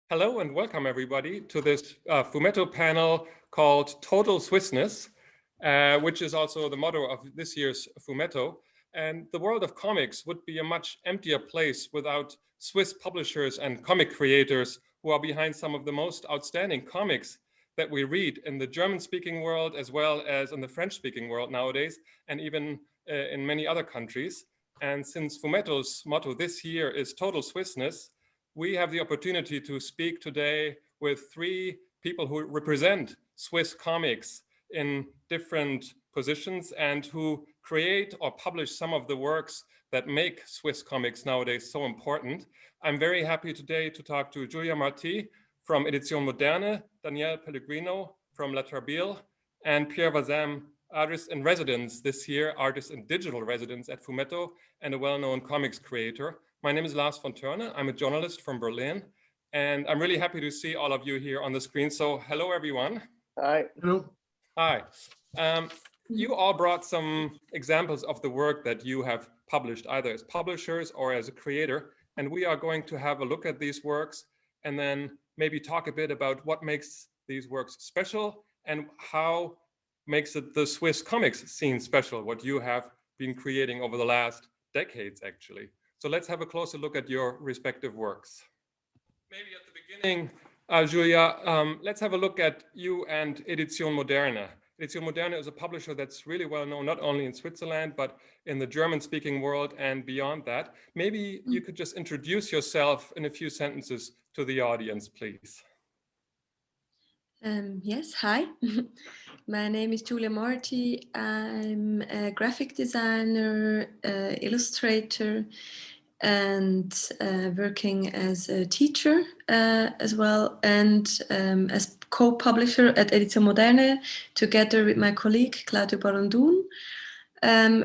Hello and welcome everybody to this Fumetto panel called Total Swissness, which is also the motto of this year's Fumetto. And the world of comics would be a much emptier place without Swiss publishers and comic creators who are behind some of the most outstanding comics that we read in the German-speaking world as well as in the French-speaking world nowadays, and even in many other countries. And since Fumetto's motto this year is Total Swissness, we have the opportunity to speak today with three people who represent Swiss comics in different positions and who create or publish some of the works that make Swiss comics nowadays so important. I'm very happy today to talk to Julia Marti from Edition Moderne, Danielle Pellegrino from Atrabile, and Pierre Vazam, artist in residence this year, artist in digital residence at Fumetto, and a well-known comics creator. My name is Lars von Törne. I'm a journalist from Berlin, and I'm really happy to see all of you here on the screen. So hello, everyone. Hi. Hello. Hi. You all brought some examples of the work that you have published, either as publishers or as a creator, and we are going to have a look at these works and then maybe talk a bit about what makes these works special and how makes it the Swiss comics scene special, what you have been creating over the last decades, actually. So let's have a closer look at your respective works. Maybe at the beginning, Julia, let's have a look at you and Edition Moderne. Edition Moderne is a publisher that's really well known, not only in Switzerland, but in the German-speaking world and beyond that. Maybe you could just introduce yourself in a few sentences to the audience, please. Yes, hi. My name is Julia Marti. I'm a graphic designer, illustrator, and working as a teacher as well, and as co-publisher at Edition Moderne, together with my colleague Claudio Barondun.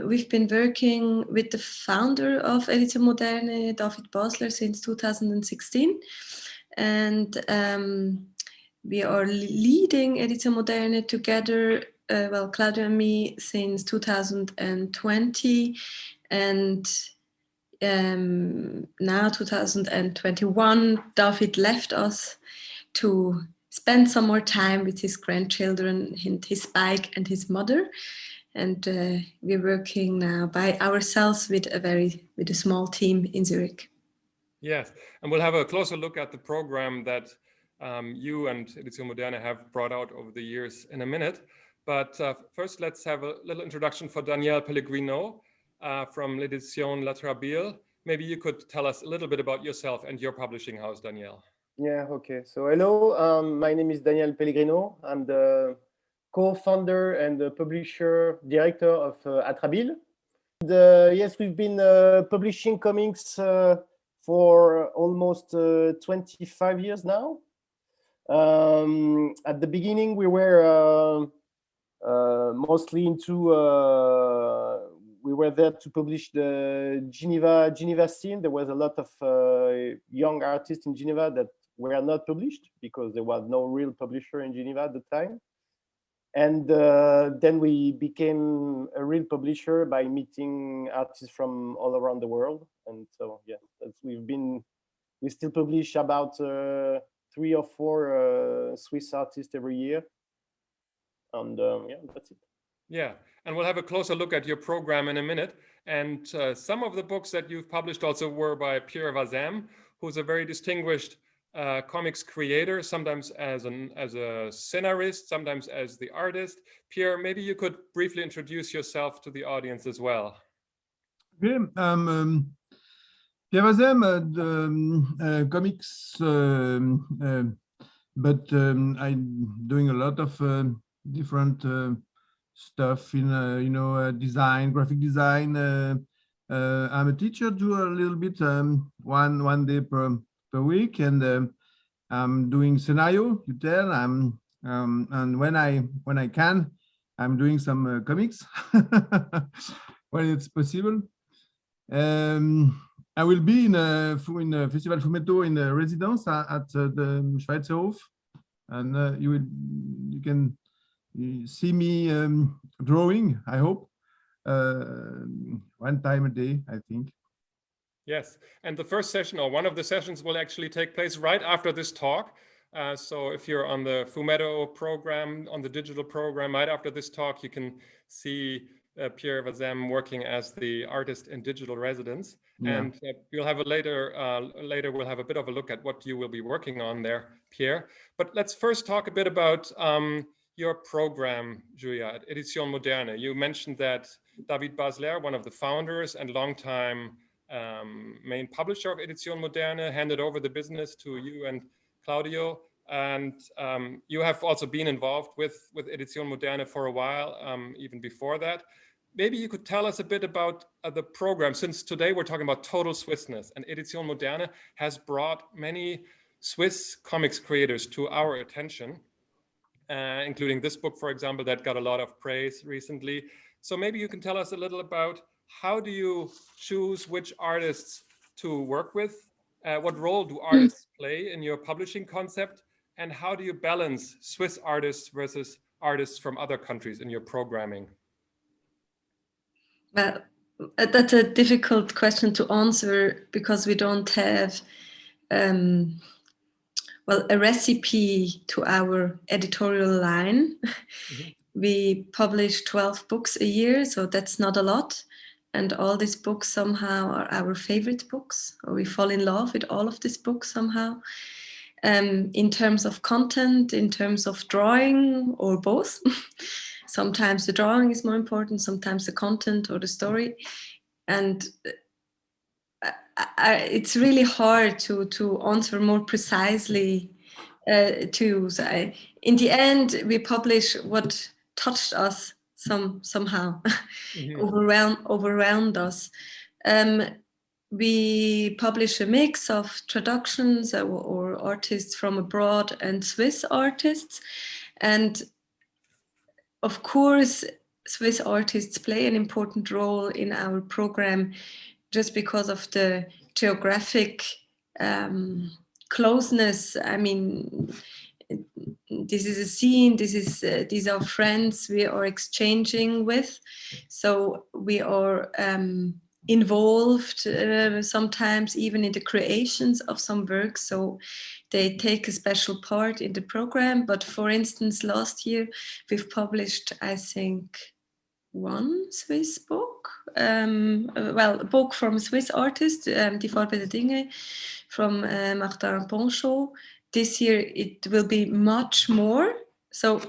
We've been working with the founder of Edition Moderne, David Basler, since 2016, and we are leading Edition Moderne together, Claudio and me, since 2020, and now 2021, David left us to spend some more time with his grandchildren, his bike and his mother. And we're working now by ourselves with a small team in Zurich. Yes, and we'll have a closer look at the program that you and Edition Moderne have brought out over the years in a minute. But first, let's have a little introduction for Danielle Pellegrino from L'Edition Atrabile. Maybe you could tell us a little bit about yourself and your publishing house, Danielle. Yeah, okay. So hello, my name is Danielle Pellegrino. I'm the co-founder and the publisher director of Atrabile. Yes, we've been publishing comics for almost 25 years now. At the beginning, we were mostly into, we were there to publish the Geneva scene. There was a lot of young artists in Geneva that were not published because there was no real publisher in Geneva at the time. And then we became a real publisher by meeting artists from all around the world. And so, yeah, we still publish about 3 or 4 Swiss artists every year. And yeah, that's it. Yeah, and we'll have a closer look at your program in a minute. And some of the books that you've published also were by Pierre Vazam, who's a very distinguished comics creator, sometimes as a scenarist, sometimes as the artist. Pierre, maybe you could briefly introduce yourself to the audience as well. Okay, Pierre Vazam, comics, but I'm doing a lot of different stuff in design, graphic design. I'm a teacher, do a little bit one day per week, and I'm doing scenario. You tell and when I can, I'm doing some comics when it's possible. I will be in a Festival Fumetto in a residence at the Schweizer Hof, and you can see me drawing, I hope, one time a day, I think. Yes, and the first session, or one of the sessions, will actually take place right after this talk. So if you're on the Fumetto program, on the digital program, right after this talk, you can see Pierre Vazem working as the artist in digital residence. Yeah. And we'll have a later we'll have a bit of a look at what you will be working on there, Pierre. But let's first talk a bit about your program, Julia, at Edition Moderne. You mentioned that David Basler, one of the founders and longtime main publisher of Edition Moderne, handed over the business to you and Claudio. And you have also been involved with Edition Moderne for a while, even before that. Maybe you could tell us a bit about the program, since today we're talking about total Swissness, and Edition Moderne has brought many Swiss comics creators to our attention, including this book, for example, that got a lot of praise recently. So maybe you can tell us a little about how do you choose which artists to work with? What role do artists play in your publishing concept? And how do you balance Swiss artists versus artists from other countries in your programming? Well, that's a difficult question to answer because we don't have a recipe to our editorial line. Mm-hmm. We publish 12 books a year, so that's not a lot. And all these books somehow are our favorite books, or we fall in love with all of these books somehow. In terms of content, in terms of drawing, or both. Sometimes the drawing is more important, sometimes the content or the story. And it's really hard to answer more precisely. In the end, we publish what touched us somehow, mm-hmm. overwhelmed us. We publish a mix of traductions or artists from abroad and Swiss artists. And of course, Swiss artists play an important role in our program just because of the geographic closeness. I mean, this is a scene, these are friends we are exchanging with. So we are involved sometimes even in the creations of some works, so they take a special part in the program. But for instance, last year we've published, I think, one Swiss book, a book from a Swiss artist, Die Farbe der Dinge, from Martin Ponchot. This year it will be much more. So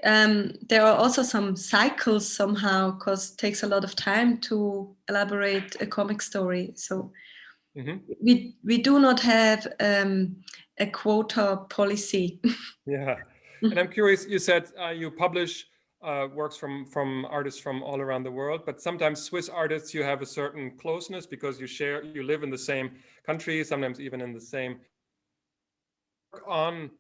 there are also some cycles somehow, because it takes a lot of time to elaborate a comic story. So we do not have a quota policy. Yeah, and I'm curious, you said you publish works from artists from all around the world, but sometimes Swiss artists, you have a certain closeness because you live in the same country, sometimes even in the same on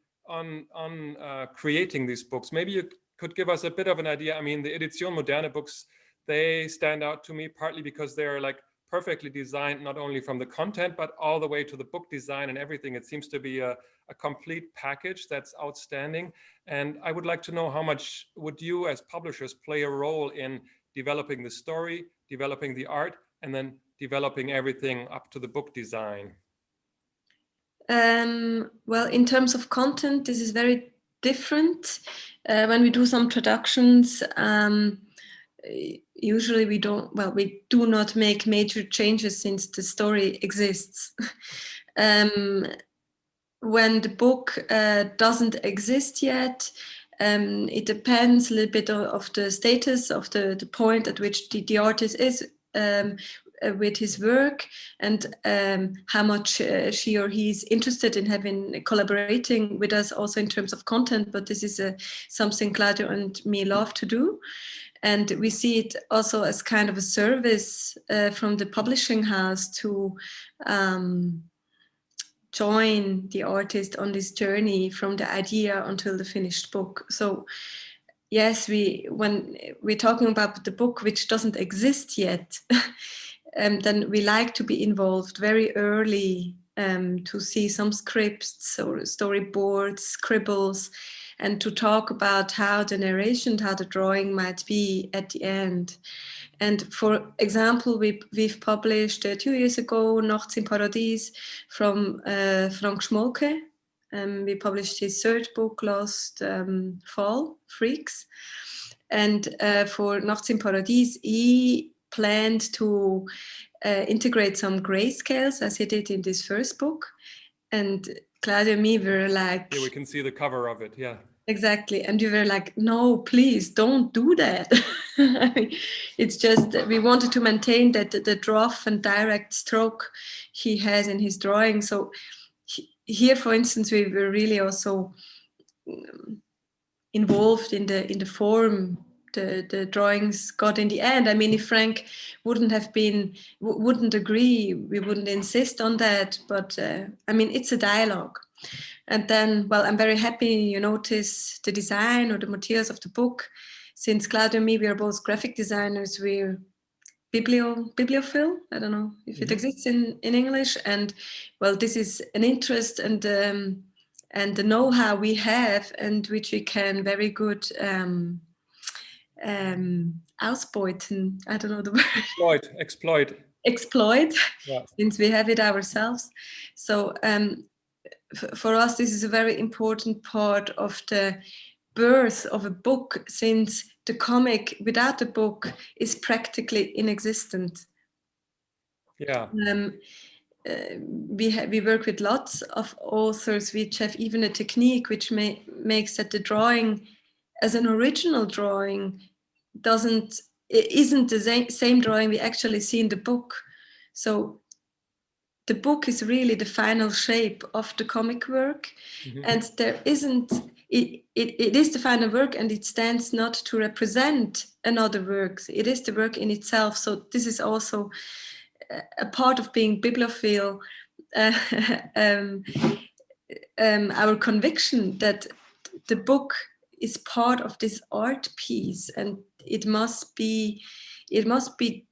creating these books. Maybe you could give us a bit of an idea. I mean, the Edition Moderne books, they stand out to me partly because they're like perfectly designed, not only from the content, but all the way to the book design and everything. It seems to be a complete package that's outstanding. And I would like to know, how much would you as publishers play a role in developing the story, developing the art, and then developing everything up to the book design? Well, in terms of content, this is very different. When we do some traductions, usually we do not make major changes since the story exists. When the book doesn't exist yet, it depends a little bit of the status of the point at which the artist is with his work, and how much she or he is interested in collaborating with us also in terms of content. But this is something Claudio and me love to do. And we see it also as kind of a service from the publishing house to join the artist on this journey from the idea until the finished book. So yes, when we're talking about the book which doesn't exist yet, then we like to be involved very early to see some scripts or storyboards, scribbles, and to talk about how the narration, how the drawing might be at the end. And for example, we've published 2 years ago Nachts im Paradies from Frank Schmolke. We published his third book last fall, Freaks. And for Nachts im Paradies, he planned to integrate some grayscales as he did in this first book. And Claudia and me were like... Yeah, we can see the cover of it, yeah. Exactly. And we were like, no, please don't do that. It's just that we wanted to maintain that the rough and direct stroke he has in his drawing. So here, for instance, we were really also involved in the form the drawings got in the end. I mean, if Frank wouldn't agree, we wouldn't insist on that. But I mean, it's a dialogue. And then, well, I'm very happy you notice the design or the materials of the book. Since Claudia and me, we are both graphic designers, we're bibliophile. I don't know if it exists in English. And well, this is an interest and the know-how we have, and which we can very good ausbeuten. I don't know the word. Exploit, yeah. Since we have it ourselves. So for us, this is a very important part of the birth of a book, since the comic without the book is practically inexistent. Yeah. We work with lots of authors which have even a technique which makes that the drawing as an original drawing isn't the same drawing we actually see in the book. So the book is really the final shape of the comic work, and there isn't, it is the final work, and it stands not to represent another work. It is the work in itself. So this is also a part of being bibliophile, our conviction that the book is part of this art piece, and it must be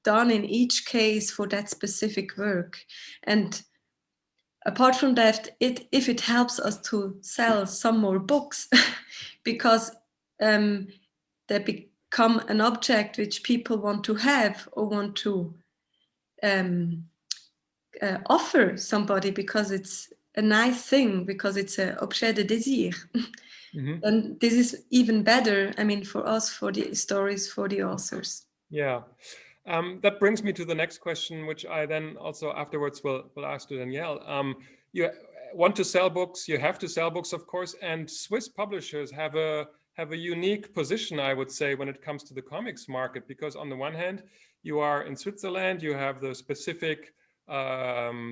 done in each case for that specific work. And apart from that, if it helps us to sell some more books, because they become an object which people want to have or want to offer somebody, because it's a nice thing, because it's an objet de désir. And this is even better, I mean, for us, for the stories, for the authors. Yeah. That brings me to the next question, which I then also afterwards will ask to Danielle. You want to sell books, you have to sell books, of course, and Swiss publishers have a unique position, I would say, when it comes to the comics market, because on the one hand, you are in Switzerland, you have the specific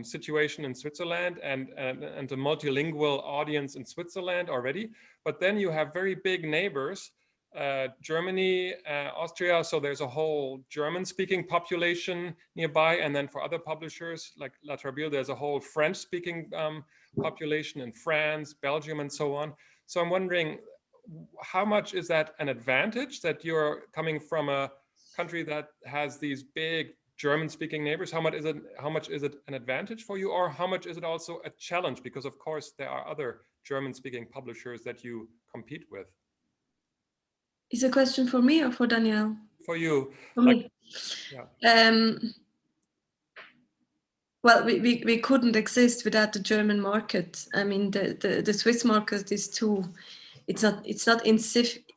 situation in Switzerland and a multilingual audience in Switzerland already, but then you have very big neighbors, Germany, Austria, so there's a whole German-speaking population nearby, and then for other publishers like Atrabile, there's a whole French-speaking population in France, Belgium, and so on. So I'm wondering, how much is that an advantage that you're coming from a country that has these big German-speaking neighbors? How much is it an advantage for you, or how much is it also a challenge? Because of course there are other German-speaking publishers that you compete with. Is a question for me or for Danielle? For you. For me. Yeah. Well, we couldn't exist without the German market. I mean, the Swiss market is it's not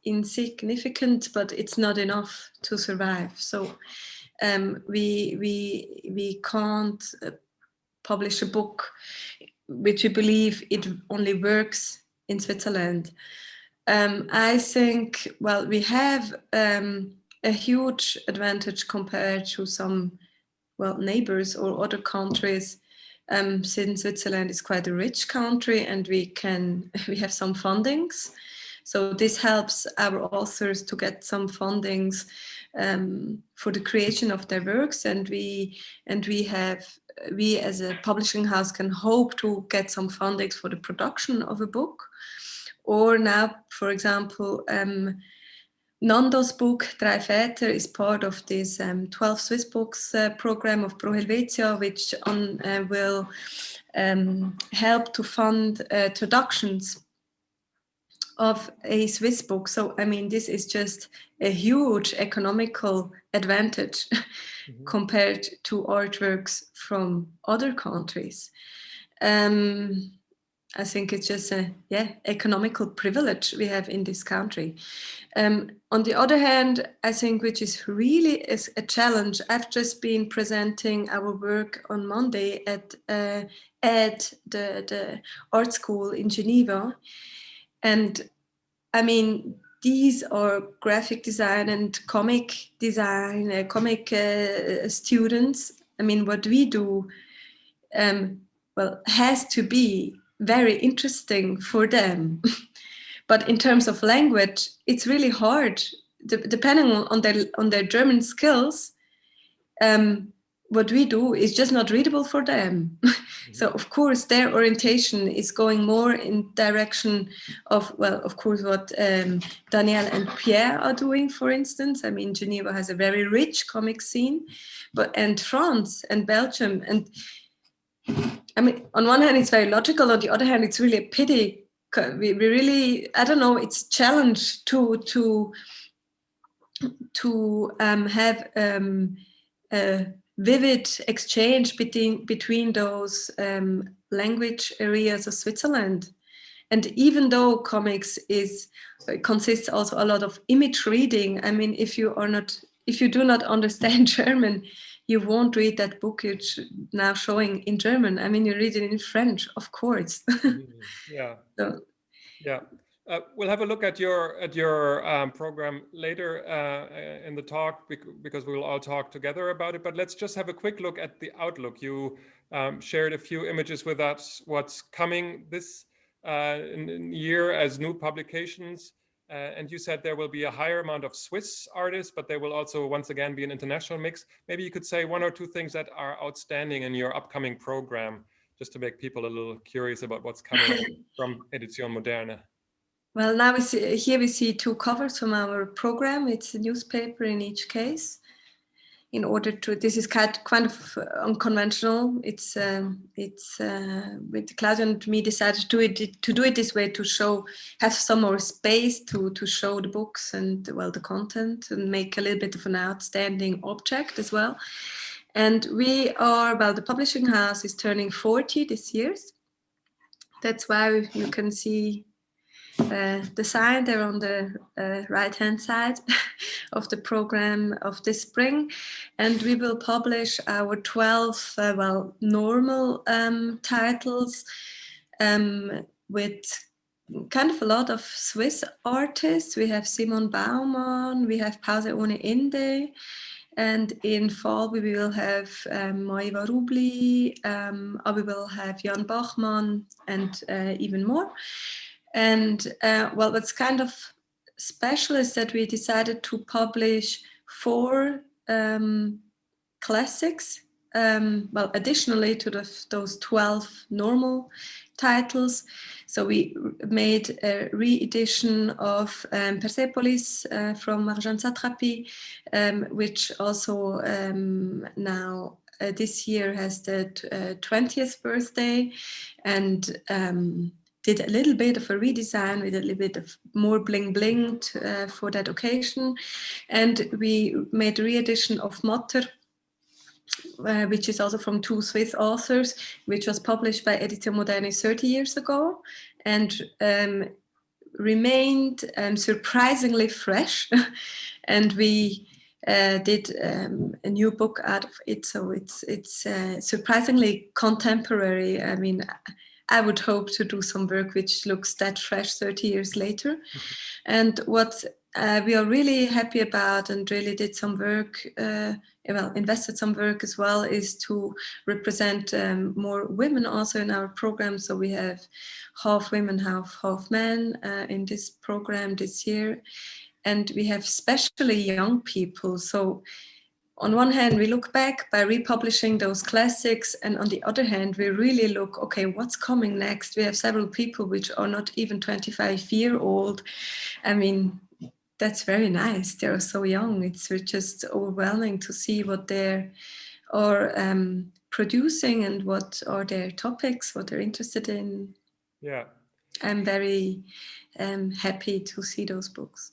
insignificant, but it's not enough to survive. So we can't publish a book which we believe it only works in Switzerland. I think, well, we have a huge advantage compared to some, well, neighbors or other countries, since Switzerland is quite a rich country, and we have some fundings. So this helps our authors to get some fundings for the creation of their works, and we as a publishing house can hope to get some fundings for the production of a book. Or now, for example, Nando's book, Drei Väter, is part of this 12 Swiss books program of Pro Helvetia, which will help to fund traductions of a Swiss book. So, I mean, this is just a huge economical advantage compared to artworks from other countries. I think it's just a economical privilege we have in this country. On the other hand, I think which is really a challenge. I've just been presenting our work on Monday at the art school in Geneva, and I mean these are graphic design and comic design, comic students. I mean what we do, has to be very interesting for them. But in terms of language, it's really hard, depending on their German skills. What we do is just not readable for them. So of course their orientation is going more in direction of, well, of course what Danielle and Pierre are doing, for instance. I mean, Geneva has a very rich comic scene, and France and Belgium, and I mean, on one hand, it's very logical. On the other hand, it's really a pity. We really, I don't know, it's a challenge to have a vivid exchange between those language areas of Switzerland. And even though comics consists also a lot of image reading, I mean, if you do not understand German, you won't read that book it's now showing in German. I mean, you read it in French, of course. Yeah. So, yeah. We'll have a look at your program later in the talk, because we will all talk together about it. But let's just have a quick look at the outlook. You shared a few images with us, what's coming this year as new publications. And you said there will be a higher amount of Swiss artists, but there will also once again be an international mix. Maybe you could say one or two things that are outstanding in your upcoming program, just to make people a little curious about what's coming from Edition Moderne. Well, now we see two covers from our program. It's a newspaper in each case. This is kind of unconventional. It's with Claudia and me decided to do it this way, to have some more space to show the books and the content, and make a little bit of an outstanding object as well. And the publishing house is turning 40 this year. That's why you can see the sign there on the right-hand side of the program of this spring. And we will publish our 12 normal titles with kind of a lot of Swiss artists. We have Simon Baumann, we have Pause ohne Ende, and in fall we will have Moiva Rubli, we will have Jan Bachmann, and even more. And what's kind of special is that we decided to publish 4 classics, additionally to those 12 normal titles. So we made a re-edition of Persepolis from Marjane Satrapi, which also now this year has the 20th birthday, and did a little bit of a redesign with a little bit of more bling bling for that occasion. And we made a re-edition of Motter, which is also from 2 Swiss authors, which was published by Edition Moderne 30 years ago, and remained surprisingly fresh. And we did a new book out of it, so it's surprisingly contemporary. I mean, I would hope to do some work which looks that fresh 30 years later. And what we are really happy about, and really did some work, invested some work as well, is to represent more women also in our program. So we have half women, half men in this program this year. And we have especially young people. So on one hand, we look back by republishing those classics, and on the other hand, we really look, okay, what's coming next? We have several people which are not even 25-year-old. I mean, that's very nice. They're so young. It's just overwhelming to see what they are producing and what are their topics, what they're interested in. Yeah. I'm very happy to see those books.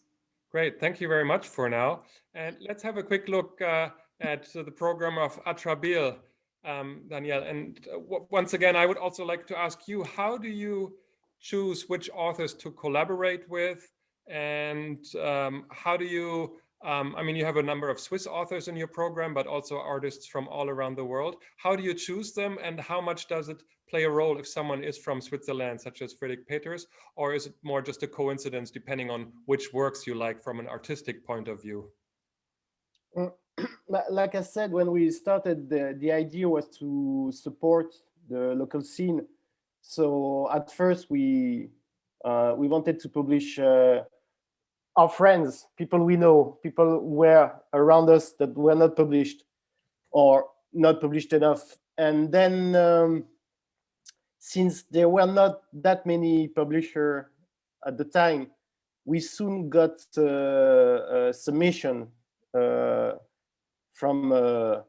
Great, thank you very much for now. And let's have a quick look at the program of Atrabile, Danielle. And once again, I would also like to ask you, how do you choose which authors to collaborate with? And how do you, I mean, you have a number of Swiss authors in your program, but also artists from all around the world. How do you choose them, and how much does it play a role if someone is from Switzerland, such as Friedrich Peters, or is it more just a coincidence depending on which works you like from an artistic point of view? Like I said, when we started, the idea was to support the local scene. So at first we wanted to publish our friends, people we know, people who were around us that were not published or not published enough. And then since there were not that many publishers at the time, we soon got a submission from, I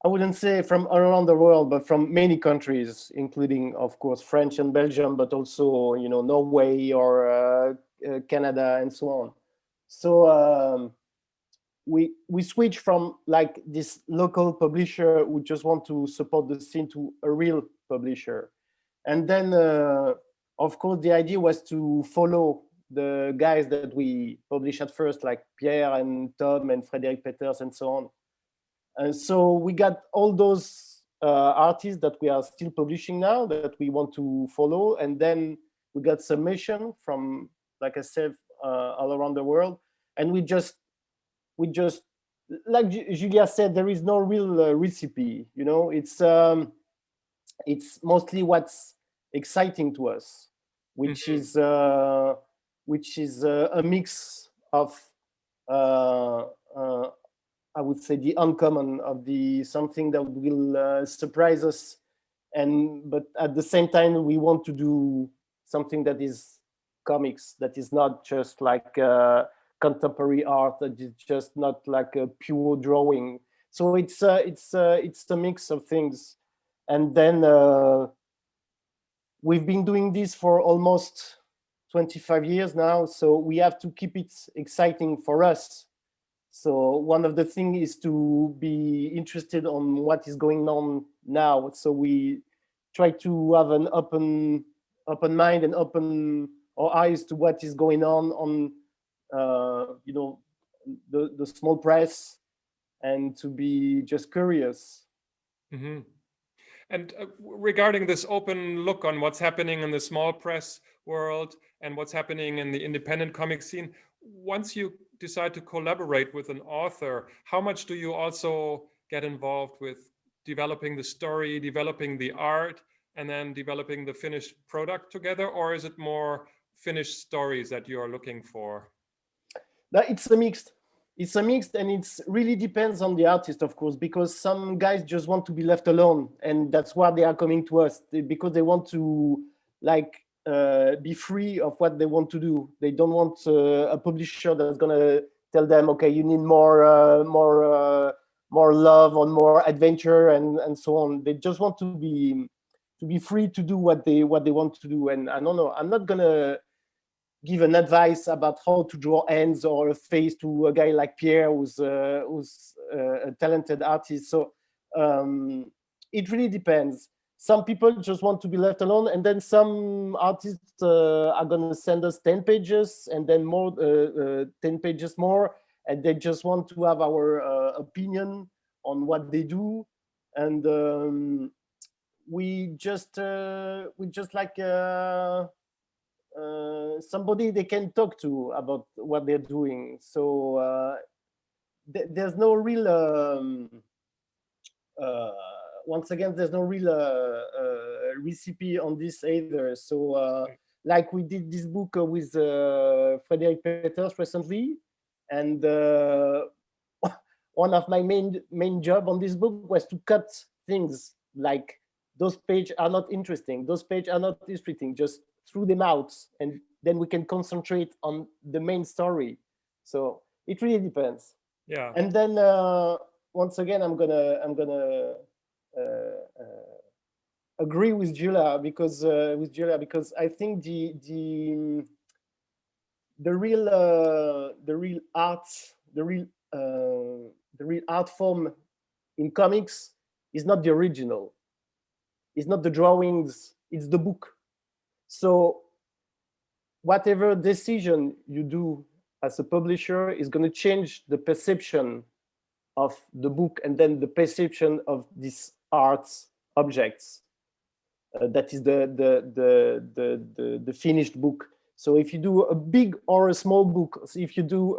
wouldn't say from around the world, but from many countries, including, of course, French and Belgium, but also, you know, Norway or Canada and so on. So we switched from like this local publisher who just want to support the scene to a real publisher. And then, of course, the idea was to follow the guys that we published at first, like Pierre and Tom and Frédéric Peters and so on. And so we got all those artists that we are still publishing now that we want to follow. And then we got submission from, like I said, all around the world. And we just, like Julia said, there is no real recipe, you know, it's mostly what's exciting to us, which is a mix of, I would say, the uncommon, of the something that will surprise us, but at the same time we want to do something that is comics, that is not just like contemporary art, that is just not like a pure drawing. So it's a mix of things. And then we've been doing this for almost 25 years now, so we have to keep it exciting for us. So one of the things is to be interested on what is going on now. So we try to have an open mind and open our eyes to what is going on you know, the small press, and to be just curious. Mm-hmm. And regarding this open look on what's happening in the small press world and what's happening in the independent comic scene, once you decide to collaborate with an author, how much do you also get involved with developing the story, developing the art, and then developing the finished product together? Or is it more finished stories that you are looking for? It's a mixed. It's a mixed, and it really depends on the artist, of course, because some guys just want to be left alone, and that's why they are coming to us, because they want to like be free of what they want to do. They don't want a publisher that's gonna tell them, okay, you need more love or more adventure and so on. They just want to be free to do what they want to do. And I don't know, I'm not gonna give an advice about how to draw hands or a face to a guy like Pierre, who's a talented artist. So it really depends. Some people just want to be left alone, and then some artists are going to send us 10 pages and then more 10 pages more, and they just want to have our opinion on what they do. And we just like somebody they can talk to about what they're doing. So there's no real once again, there's no real recipe on this either. So like we did this book with Frédéric Peters recently, and one of my main job on this book was to cut things like those pages are not interesting, those pages are not interesting, just throw them out, and then we can concentrate on the main story. So it really depends. Yeah. And then once again, I'm gonna agree with Julia because I think the real art, the real art form in comics is not the original. It's not the drawings. It's the book. So whatever decision you do as a publisher is going to change the perception of the book and then the perception of these art objects. That is the finished book. So if you do a big or a small book, so if you do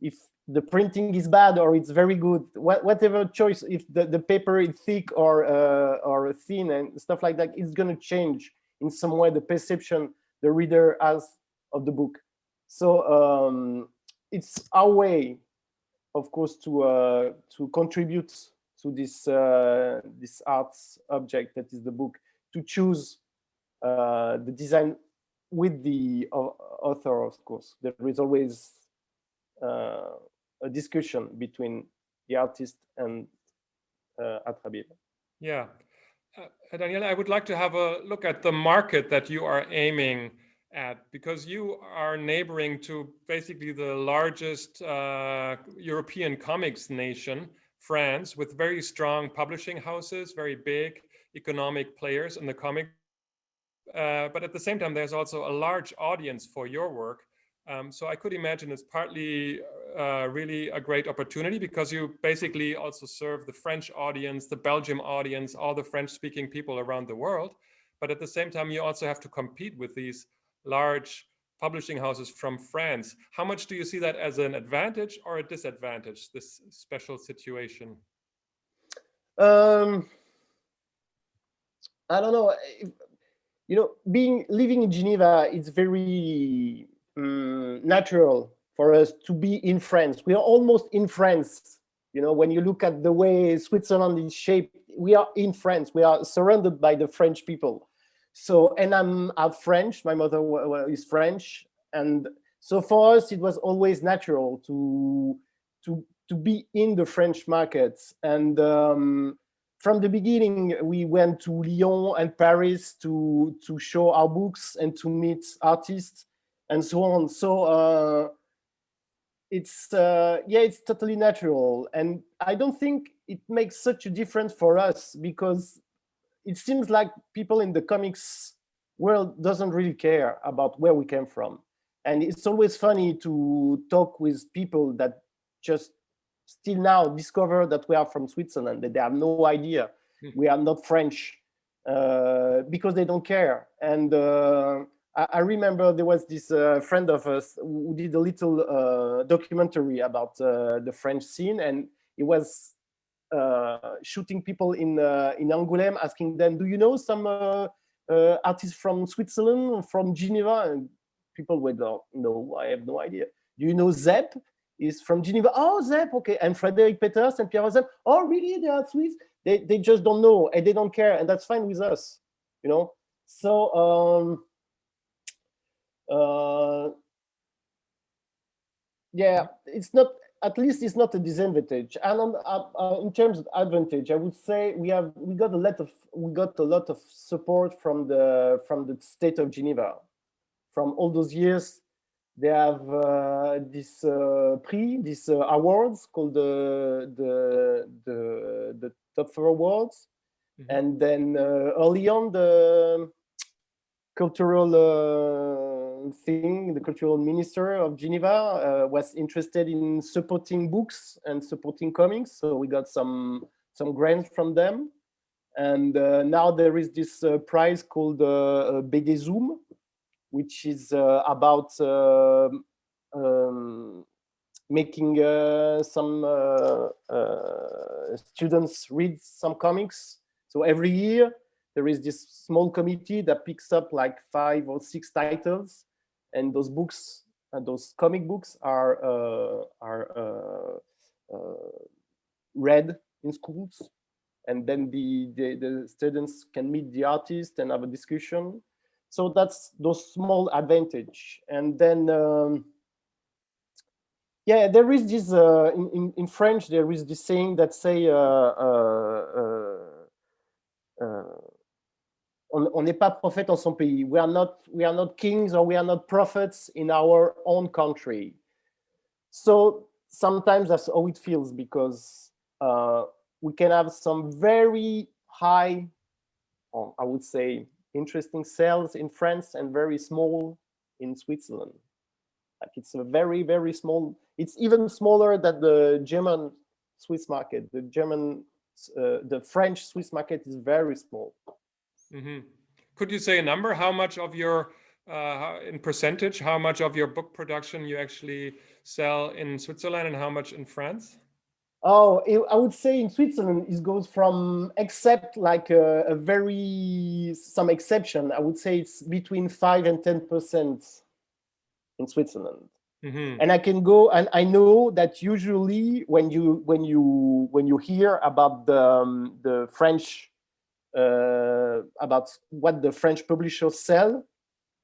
if the printing is bad or it's very good, whatever choice, if the paper is thick or thin and stuff like that, it's going to change in some way the perception the reader has of the book. So it's our way, of course, to contribute to this this arts object that is the book, to choose the design with the author. Of course, there is always a discussion between the artist and Atrabile. Yeah. Daniela, I would like to have a look at the market that you are aiming at, because you are neighboring to basically the largest European comics nation, France, with very strong publishing houses, very big economic players in the comic. But at the same time, there's also a large audience for your work. So I could imagine it's partly really a great opportunity because you basically also serve the French audience, the Belgium audience, all the French-speaking people around the world. But at the same time, you also have to compete with these large publishing houses from France. How much do you see that as an advantage or a disadvantage, this special situation? I don't know. You know, living in Geneva, it's very natural for us to be in France. We are almost in France. You know, when you look at the way Switzerland is shaped, we are in France. We are surrounded by the French people. So, and I'm French. My mother is French, and so for us, it was always natural to be in the French markets. And from the beginning, we went to Lyon and Paris to show our books and to meet artists and so on. So it's totally natural, and I don't think it makes such a difference for us because it seems like people in the comics world doesn't really care about where we came from, and it's always funny to talk with people that just still now discover that we are from Switzerland, that they have no idea we are not French, because they don't care. And I remember there was this friend of us who did a little documentary about the French scene, and he was shooting people in Angoulême, asking them, do you know some artists from Switzerland, from Geneva? And people were like, no, I have no idea. Do you know Zepp? Is from Geneva. Oh, Zepp, okay. And Frédéric Peters and Pierre Zepp. Oh, really? They are Swiss? They just don't know and they don't care, and that's fine with us, you know. So yeah, it's not. At least it's not a disadvantage. And in terms of advantage, I would say we got a lot of support from the state of Geneva, from all those years. They have this prix, these awards called the Top 4 Awards, and then early on the cultural the cultural minister of Geneva was interested in supporting books and supporting comics, so we got some grants from them, and now there is this prize called BD Zoom, which is about making some students read some comics. So every year there is this small committee that picks up like 5 or 6 titles, and those books, those comic books, are read in schools, and then the students can meet the artist and have a discussion. So that's those small advantage. And then yeah, there is this in French there is this saying that say on n'est pas prophète en son pays. We are not kings or we are not prophets in our own country. So sometimes that's how it feels, because we can have some very high, or I would say, interesting sales in France and very small in Switzerland. Like it's a very, very small, it's even smaller than the German Swiss market. The French Swiss market is very small. Mm-hmm. Could you say a number? How much of your, in percentage, how much of your book production you actually sell in Switzerland and how much in France? Oh, I would say in Switzerland it goes from, except like some exception, I would say it's between 5 and 10% in Switzerland. Mm-hmm. And I can go, and I know that usually when you hear about the French, about what the French publishers sell,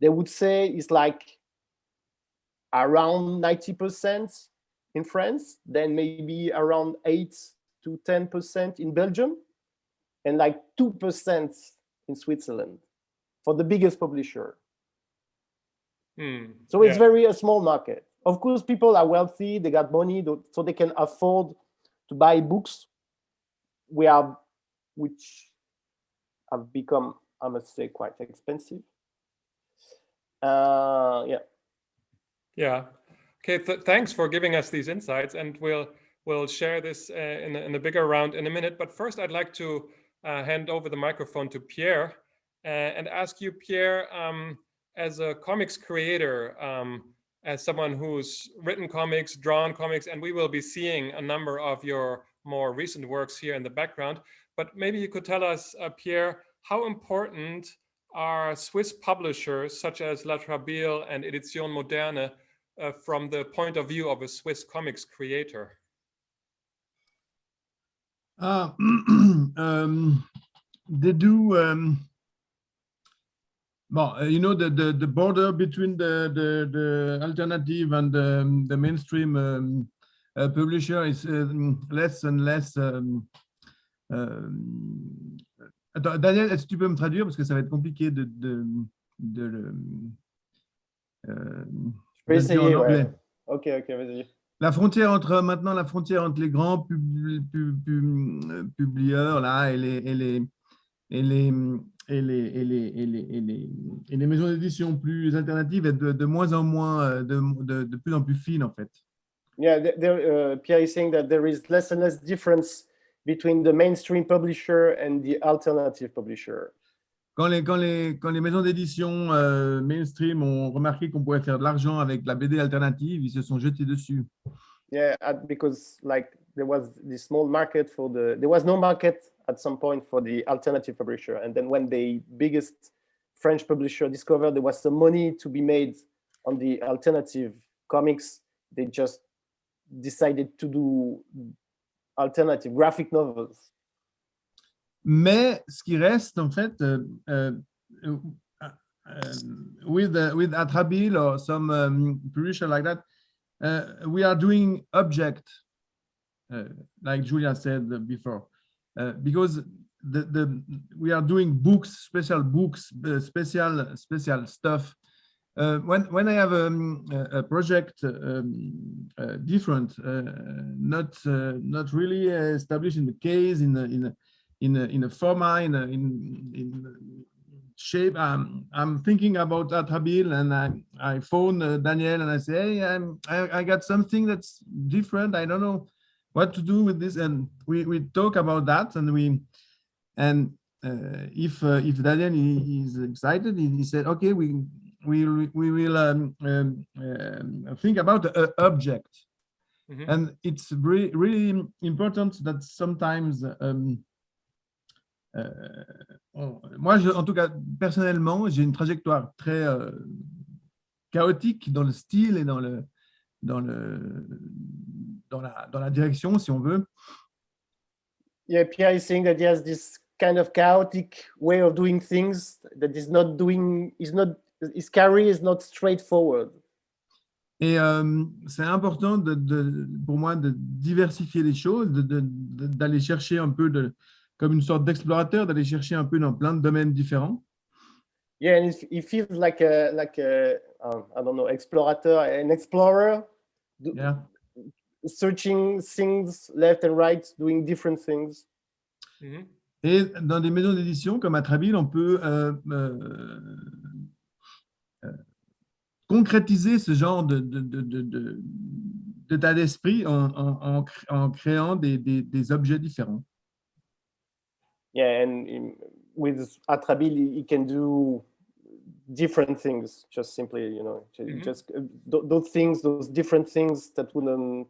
they would say it's like around 90% in France, then maybe around 8 to 10% in Belgium, and like 2% in Switzerland for the biggest publisher. So it's very a small market. Of course, people are wealthy, they got money, so they can afford to buy books which have become, I must say, quite expensive. Yeah. Okay, thanks for giving us these insights, and we'll share this in a bigger round in a minute. But first, I'd like to hand over the microphone to Pierre and ask you, Pierre, as a comics creator, as someone who's written comics, drawn comics, and we will be seeing a number of your more recent works here in the background. But maybe you could tell us, Pierre, how important are Swiss publishers such as Atrabile and Edition Moderne from the point of view of a Swiss comics creator? They do. You know, the border between the alternative and the mainstream publisher is less and less. Attends, Daniel, est-ce que tu peux me traduire parce que ça va être compliqué de le. Je peux essayer, ouais. Ok, vas-y. La frontière entre les grands publieurs là et les maisons d'édition plus alternatives est de moins en moins, de plus en plus fine en fait. Yeah, Pierre is saying that there is less and less difference between the mainstream publisher and the alternative publisher. Quand les maisons d'édition mainstream ont remarqué qu'on pouvait faire de l'argent avec la BD alternative, ils se sont jetés dessus. Yeah, because like there was this small market there was no market at some point for the alternative publisher, and then when the biggest French publisher discovered there was some money to be made on the alternative comics, they just decided to do alternative graphic novels. Mais ce qui reste en fait, with Atrabile or some publisher like that, we are doing object, like Julia said before, because we are doing books, special stuff. When I have a project different, not really established in the case, in a format, in shape, I'm thinking about Atrabile, and I phone Daniel and I say, hey, I got something that's different. I don't know what to do with this, and we talk about that, and if Daniel is excited, he said, okay, we will think about an object. Mm-hmm. And it's really important that sometimes moi, en tout cas, personnellement, j'ai une trajectoire très chaotique dans le style et dans la direction, si on veut. Yeah, Pierre is saying that he has this kind of chaotic way of doing things that his career is not straightforward. Et c'est important pour moi de diversifier les choses, d'aller chercher un peu comme une sorte d'explorateur, d'aller chercher un peu dans plein de domaines différents. Yeah, and it feels like a I don't know, explorator, an explorer, Yeah. searching things left and right, doing different things. Mhm. Et dans des maisons d'édition comme Atrabile, on peut concrétiser ce genre d'état d'esprit en créant des objets différents. Yeah, and with Atrabile, you can do different things, just simply, you know, just those things, those different things that wouldn't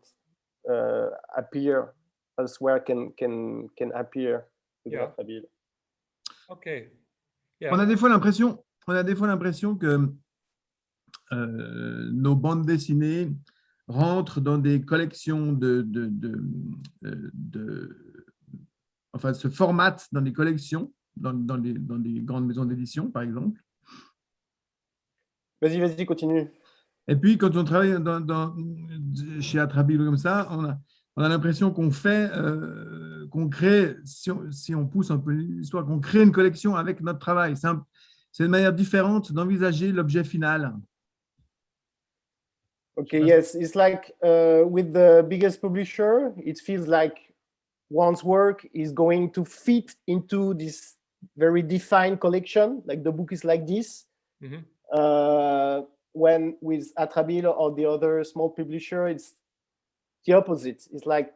appear elsewhere can appear with Atrabile. Okay. Yeah. On a des fois l'impression que nos bandes dessinées rentrent dans des collections enfin, se formatent dans des collections, dans des grandes maisons d'édition, par exemple. Vas-y, continue. Et puis, quand on travaille chez Atrabile comme ça, on a l'impression qu'on crée, si on pousse un peu l'histoire, qu'on crée une collection avec notre travail. C'est une manière différente d'envisager l'objet final. Okay, yes, it's like with the biggest publisher, it feels like one's work is going to fit into this very defined collection, like the book is like this. When with Atrabile or the other small publisher, it's the opposite. It's like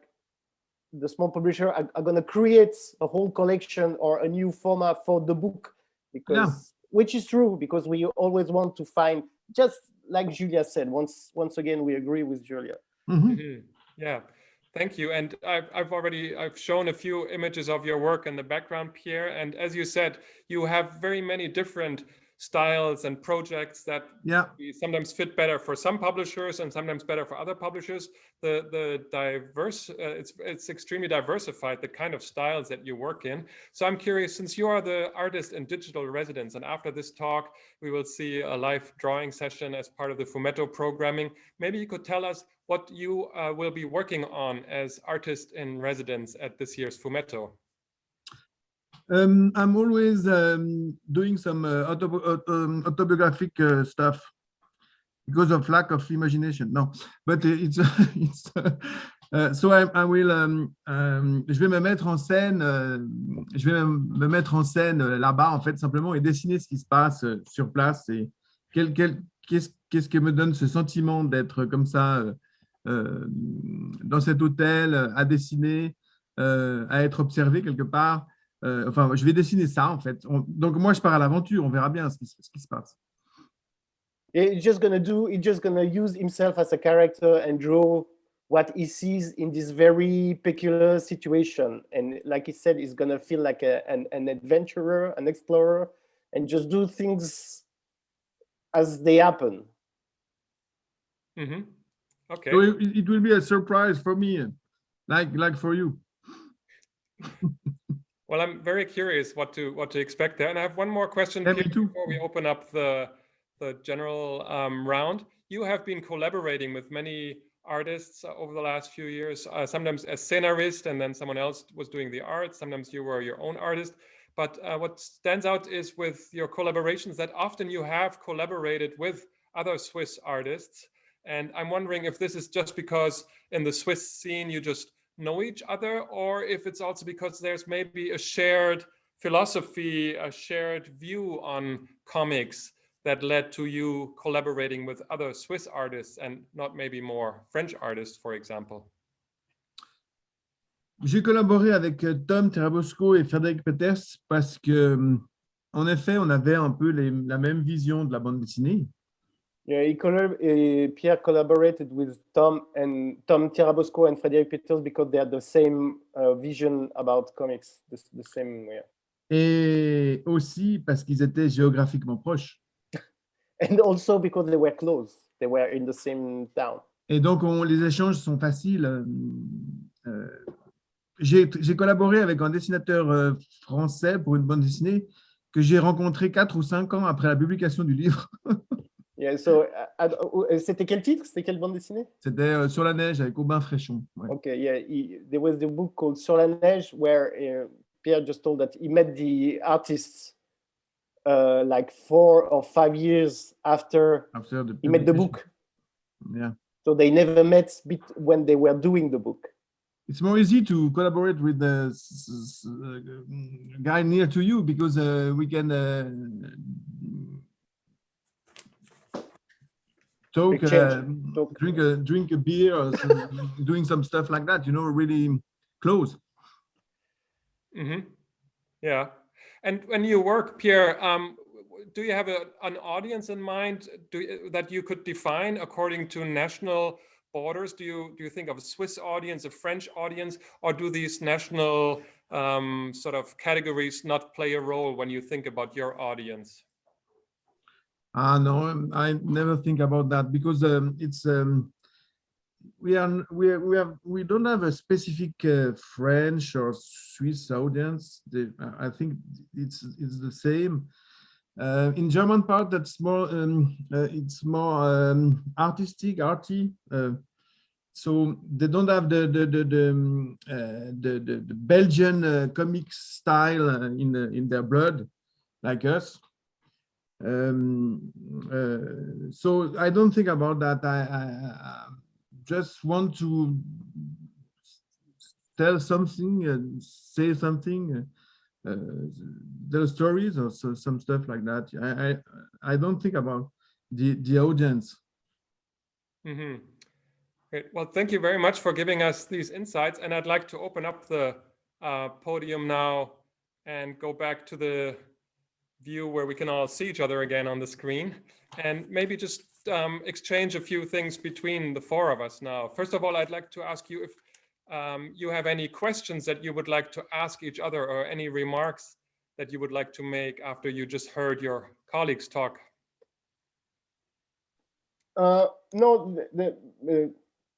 the small publisher are going to create a whole collection or a new format for the book, because which is true, because we always want to find, just like Julia said, once again, we agree with Julia. Yeah, thank you. And I've shown a few images of your work in the background, Pierre. And as you said, you have very many different styles and projects that sometimes fit better for some publishers and sometimes better for other publishers. It's extremely diversified, the kind of styles that you work in. So I'm curious, since you are the artist in digital residence, and after this talk we will see a live drawing session as part of the Fumetto programming, maybe you could tell us what you will be working on as artist in residence at this year's Fumetto. I'm always doing some autobiographic stuff because of lack of imagination. No, but it's so I will. Je vais me mettre en scène. Je vais me mettre en scène là-bas, en fait, simplement, et dessiner ce qui se passe sur place et qu'est-ce que me donne ce sentiment d'être comme ça dans cet hôtel, à dessiner, à être observé quelque part. Enfin, je vais dessiner ça, en fait. Donc, moi, je pars à l'aventure. On verra bien ce qui se passe. He's just gonna use himself as a character and draw what he sees in this very peculiar situation. And like he said, he's gonna feel like an adventurer, an explorer, and just do things as they happen. Okay. So it will be a surprise for me, like for you. Well, I'm very curious what to expect there. And I have one more question Me too. before we open up the general round. You have been collaborating with many artists over the last few years, sometimes as scenarist, and then someone else was doing the art. Sometimes you were your own artist. But what stands out is with your collaborations that often you have collaborated with other Swiss artists. And I'm wondering if this is just because in the Swiss scene you just know each other, or if it's also because there's maybe a shared philosophy, a shared view on comics that led to you collaborating with other Swiss artists and not maybe more French artists, for example. J'ai collaboré avec Tom Terabosco et Frédéric Peters parce que, en effet, on avait un peu la même vision de la bande dessinée. Yeah, Pierre collaborated with Tom Terabosco and Frédéric Peters because they had the same vision about comics, the same. Yeah. Et aussi parce qu'ils étaient géographiquement proches. And also because they were close, they were in the same town. Et donc, les échanges sont faciles. J'ai collaboré avec un dessinateur français pour une bande dessinée que j'ai rencontré 4 ou 5 ans après la publication du livre. Yeah, so c'était quel titre? C'était quelle bande dessinée? C'était Sur la neige avec Aubin Fréchon. Ouais. Okay, yeah, there was the book called Sur la neige where Pierre just told that he met the artists like 4 or 5 years after he made the book. Yeah. So they never met when they were doing the book. It's more easy to collaborate with the guy near to you because we can talk, drink a beer, or doing some stuff like that. You know, really close. Mm-hmm. Yeah. And when you work, Pierre, do you have an audience in mind that you could define according to national borders? Do you think of a Swiss audience, a French audience, or do these national sort of categories not play a role when you think about your audience? No, I never think about that because it's we don't have a specific French or Swiss audience. I think it's the same. In German part, that's more it's more arty. So they don't have the Belgian comic style in their blood like us. So I don't think about that. I just want to tell something and say something. There are stories or some stuff like that. I don't think about the audience. Mm-hmm. Great. Well, thank you very much for giving us these insights. And I'd like to open up the podium now and go back to the view where we can all see each other again on the screen, and maybe just exchange a few things between the 4 of us now. First of all, I'd like to ask you if you have any questions that you would like to ask each other, or any remarks that you would like to make after you just heard your colleagues talk. No,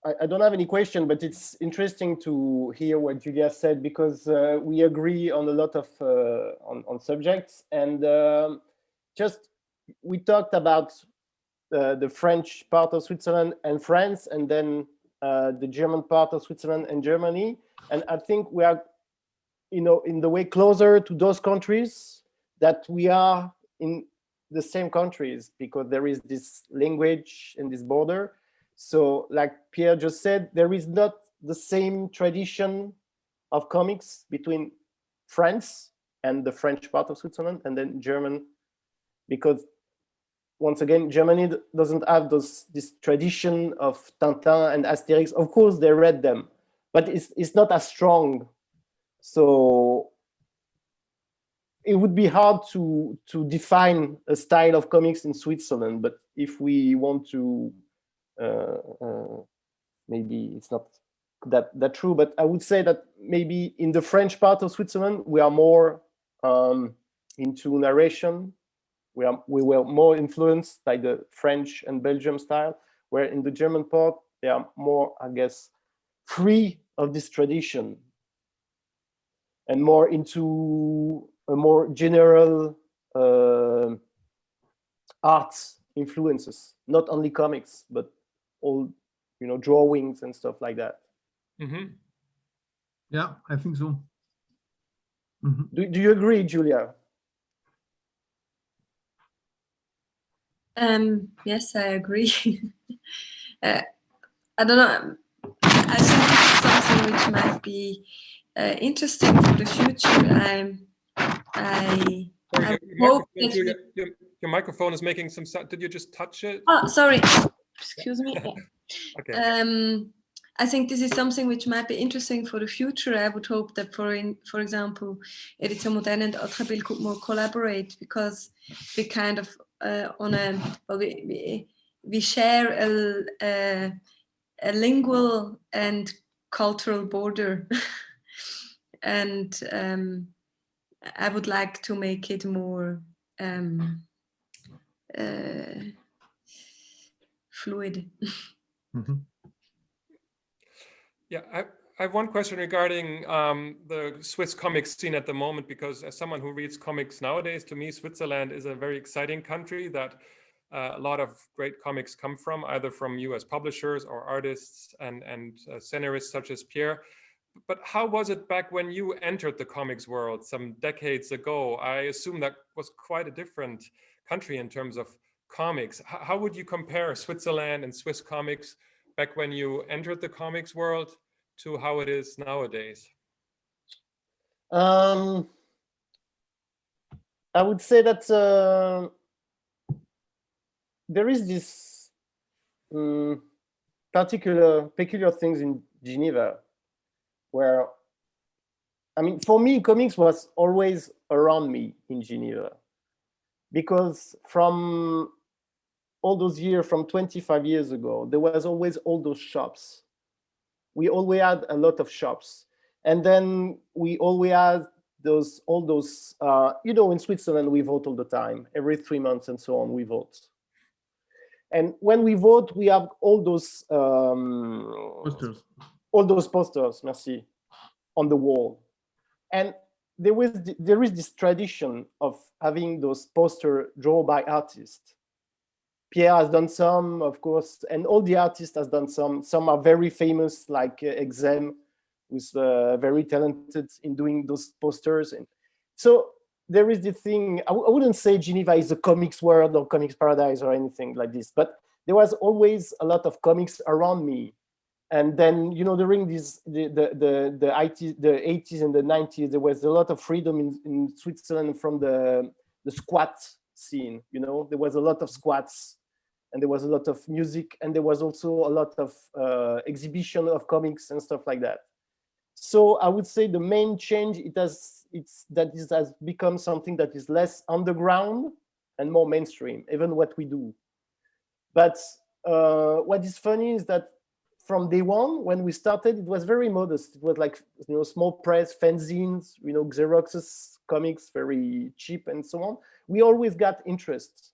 I don't have any question, but it's interesting to hear what Julia said, because we agree on a lot of on subjects, and just we talked about the French part of Switzerland and France, and then the German part of Switzerland and Germany, and I think we are, you know, in the way closer to those countries that we are in the same countries, because there is this language and this border. So like Pierre just said, there is not the same tradition of comics between France and the French part of Switzerland, and then German, because once again, Germany doesn't have this tradition of Tintin and Asterix. Of course, they read them, but it's not as strong. So it would be hard to define a style of comics in Switzerland. But if we want to, maybe it's not that true. But I would say that maybe in the French part of Switzerland, we are more into narration. We were more influenced by the French and Belgium style, where in the German part, they are more, I guess, free of this tradition and more into a more general arts influences, not only comics, but all, you know, drawings and stuff like that. Mm-hmm. Yeah, I think so. Mm-hmm. Do you agree, Julia? Yes, I agree. I don't know. I think it's something which might be interesting for the future. Your microphone is making some sound. Did you just touch it? Oh, sorry. Excuse me. Okay. I think this is something which might be interesting for the future. I would hope that, for example, Edition Moderne and Atrabile could more collaborate, because we kind of we share a lingual and cultural border, and I would like to make it more fluid. Mm-hmm. Yeah, I have one question regarding the Swiss comic scene at the moment, because as someone who reads comics nowadays, to me, Switzerland is a very exciting country that a lot of great comics come from, either from US publishers or artists and scenarists such as Pierre. But how was it back when you entered the comics world some decades ago? I assume that was quite a different country in terms of comics. How would you compare Switzerland and Swiss comics back when you entered the comics world to how it is nowadays? I would say that there is this peculiar things in Geneva, where, I mean, for me, comics was always around me in Geneva, because from all those years, from 25 years ago, there was always all those shops. We always had a lot of shops. And then we always had all those, you know, in Switzerland, we vote all the time, every 3 months and so on, we vote. And when we vote, we have all those Posters. all those posters, merci, on the wall. And there is this tradition of having those posters drawn by artists. Pierre has done some, of course, and all the artists has done some. Some are very famous, like Exem, who's very talented in doing those posters. And so there is the thing, I wouldn't say Geneva is a comics world or comics paradise or anything like this, but there was always a lot of comics around me. And then, you know, during the 80s and the 90s, there was a lot of freedom in Switzerland from the squat scene. You know, there was a lot of squats, and there was a lot of music, and there was also a lot of exhibition of comics and stuff like that. So I would say the main change has become something that is less underground and more mainstream, even what we do. But what is funny is that from day one, when we started, it was very modest. It was like, you know, small press, fanzines, you know, Xerox's comics, very cheap and so on. We always got interest.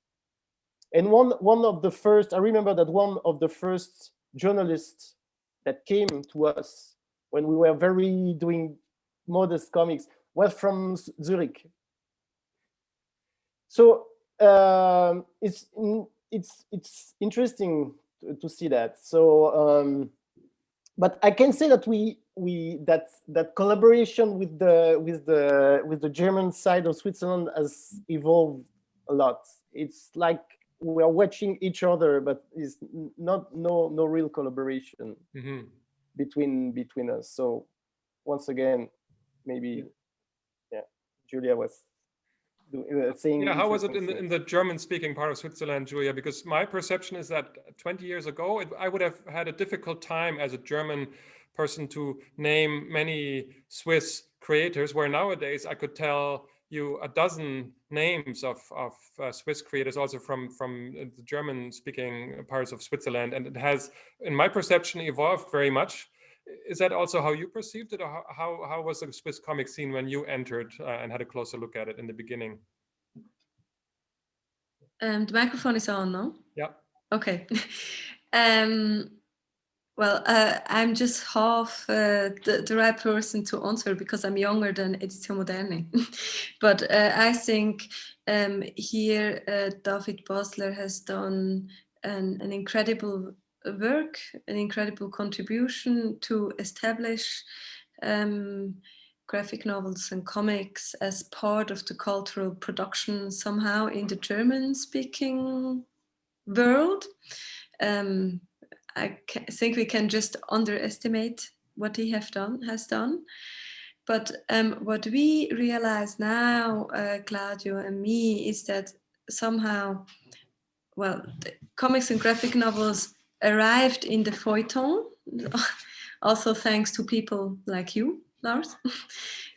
And one of the first, I remember that one of the first journalists that came to us when we were doing modest comics was from Zurich. So it's interesting to see that. So, but I can say that that collaboration with the German side of Switzerland has evolved a lot. It's like we are watching each other, but it's no real collaboration between us. So once again, maybe, yeah, Julia was saying. Yeah, how was it in the German-speaking part of Switzerland, Julia? Because my perception is that 20 years ago, I would have had a difficult time as a German person to name many Swiss creators, where nowadays I could tell you a dozen names of Swiss creators, also from the German-speaking parts of Switzerland, and it has, in my perception, evolved very much. Is that also how you perceived it, or how was the Swiss comic scene when you entered and had a closer look at it in the beginning? The microphone is on, no? Yeah. Okay. Well, I'm just half the right person to answer because I'm younger than Edition Moderne. But I think here David Basler has done an incredible work, an incredible contribution to establish graphic novels and comics as part of the cultural production somehow in the German-speaking world. I think we can just underestimate what he has done. But what we realize now, Claudio and me, is that somehow, well, the comics and graphic novels arrived in the feuilleton, also thanks to people like you, Lars.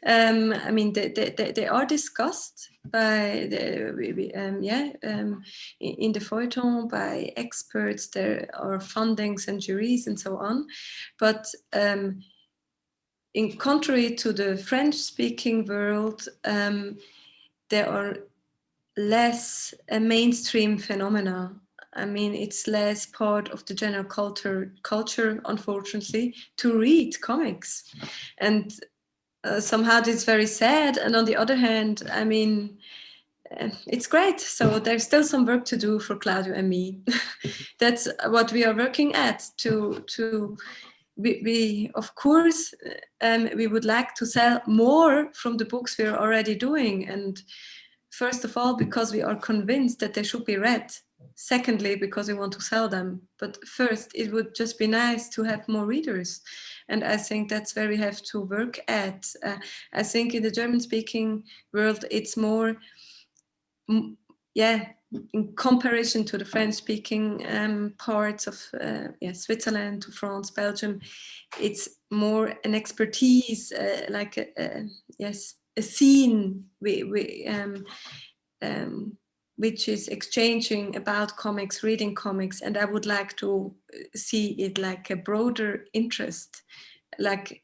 I mean, they are discussed by in the feuilleton by experts. There are fundings and juries and so on. But in contrary to the French-speaking world, there are less mainstream phenomena. I mean, it's less part of the general culture, unfortunately, to read comics. And somehow it's very sad. And on the other hand, I mean, it's great. So there's still some work to do for Claudio and me. That's what we are working at, to we of course we would like to sell more from the books we are already doing, and first of all because we are convinced that they should be read, secondly because we want to sell them, but first it would just be nice to have more readers, and I think that's where we have to work at. I think in the German-speaking world it's more in comparison to the French-speaking parts of Switzerland, to France, Belgium, it's more an expertise, like a scene which is exchanging about comics, reading comics, and I would like to see it like a broader interest, like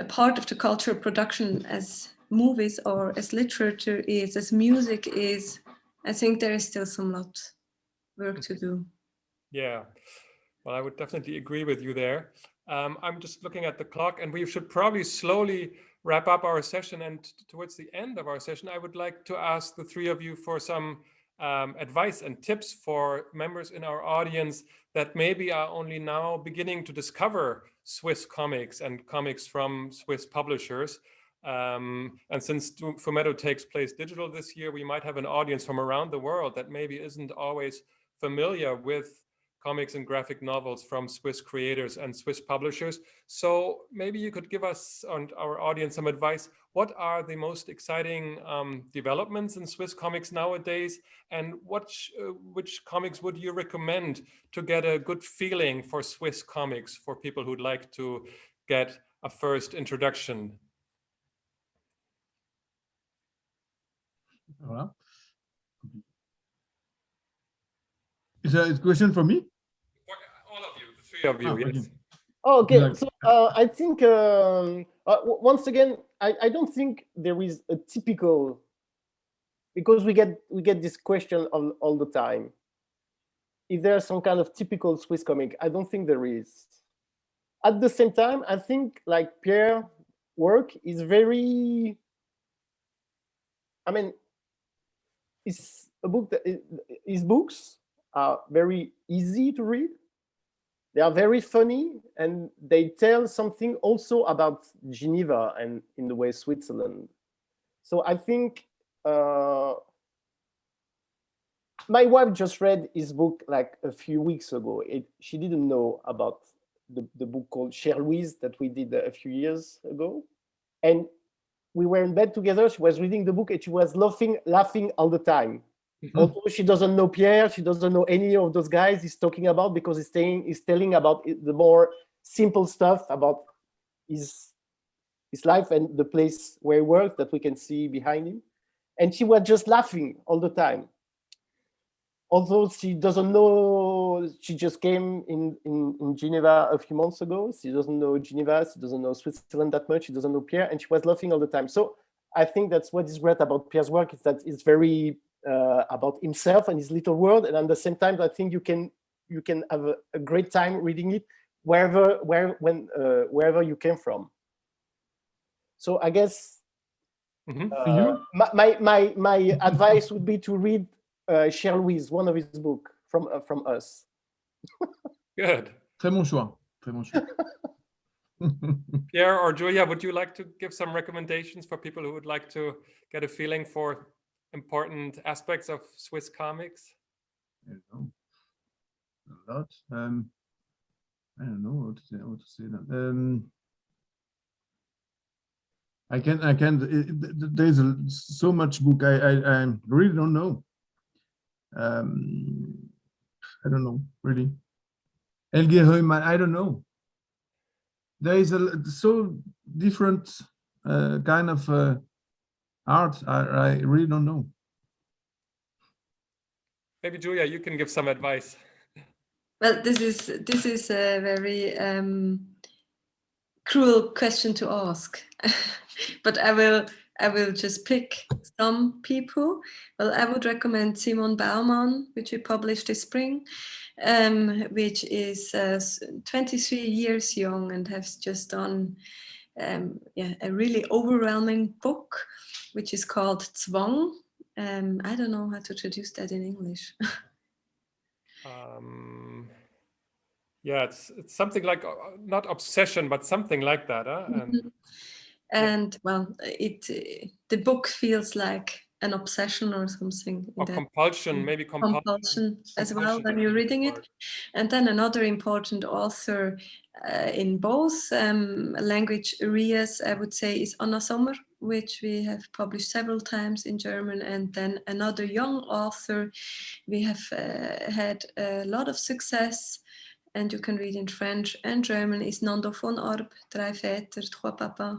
a part of the cultural production as movies or as literature is, as music is. I think there is still some lot work to do. Yeah, well, I would definitely agree with you there. I'm just looking at the clock, and we should probably slowly wrap up our session. And towards the end of our session, I would like to ask the three of you for some advice and tips for members in our audience that maybe are only now beginning to discover Swiss comics and comics from Swiss publishers. And since Fumetto takes place digital this year, we might have an audience from around the world that maybe isn't always familiar with comics and graphic novels from Swiss creators and Swiss publishers. So maybe you could give us and our audience some advice. What are the most exciting developments in Swiss comics nowadays? And which comics would you recommend to get a good feeling for Swiss comics for people who'd like to get a first introduction? Voilà. Is that a question for me? For all of you, the three of you, yes. Okay, Yeah. so I think once again, I don't think there is a typical, because we get this question all the time. If there's some kind of typical Swiss comic, I don't think there is. At the same time, I think like Pierre's work is very, I mean, it's a book that his books are very easy to read. They are very funny, and they tell something also about Geneva and in the way Switzerland. So I think my wife just read his book like a few weeks ago. She didn't know about the book called Cher Louise that we did a few years ago. And we were in bed together. She was reading the book and she was laughing all the time. Although she doesn't know Pierre, she doesn't know any of those guys he's talking about, because he's telling about the more simple stuff about his life and the place where he works that we can see behind him. And she was just laughing all the time. Although she doesn't know, she just came in Geneva a few months ago. She doesn't know Geneva, she doesn't know Switzerland that much, she doesn't know Pierre, and she was laughing all the time. So I think that's what is great about Pierre's work, is that it's very about himself and his little world, and at the same time, I think you can have a great time reading it wherever you came from. So I guess my advice would be to read Cher Louise, one of his books from us. Good. Très bon choix. Très bon choix. Pierre or Julia, would you like to give some recommendations for people who would like to get a feeling for important aspects of Swiss comics? I don't know. A lot. I don't know what to say that. I can't. There's so much book. I really don't know. I don't know really. Helge Heumann, I don't know. There is so different kind of art. I really don't know. Maybe Julia, you can give some advice. Well, this is a very cruel question to ask, but I will just pick some people. Well, I would recommend Simon Baumann, which we published this spring, which is 23 years young and has just done a really overwhelming book, which is called Zwang. I don't know how to traduce that in English. Yeah, it's something like not obsession, but something like that. And well, the book feels like an obsession or something. Or compulsion, maybe compulsion as well when you're reading it. And then another important author in both language areas, I would say, is Anna Sommer, which we have published several times in German. And then another young author we have had a lot of success, and you can read in French and German, is Nando von Arp, Drei Väter, Trois Papas.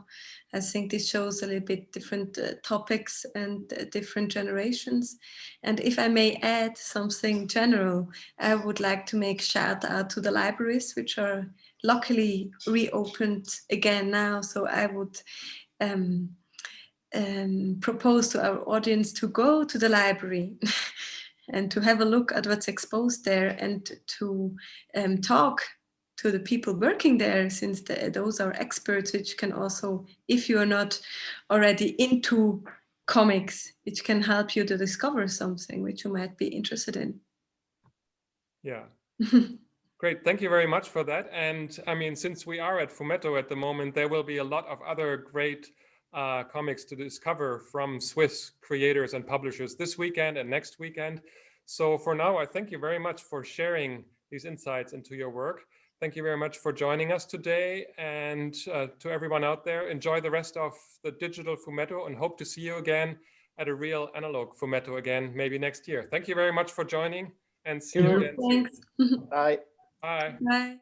I think this shows a little bit different topics and different generations. And if I may add something general, I would like to make shout out to the libraries, which are luckily reopened again now. So I would propose to our audience to go to the library and to have a look at what's exposed there, and to talk to the people working there, since those are experts, which can also, if you are not already into comics, which can help you to discover something which you might be interested in. Yeah. Great, thank you very much for that. And I mean, since we are at Fumetto at the moment, there will be a lot of other great comics to discover from Swiss creators and publishers this weekend and next weekend. So for now, I thank you very much for sharing these insights into your work. Thank you very much for joining us today. And to everyone out there, enjoy the rest of the digital Fumetto and hope to see you again at a real analog Fumetto again, maybe next year. Thank you very much for joining, and see you again. Thanks. Bye. Bye. Bye.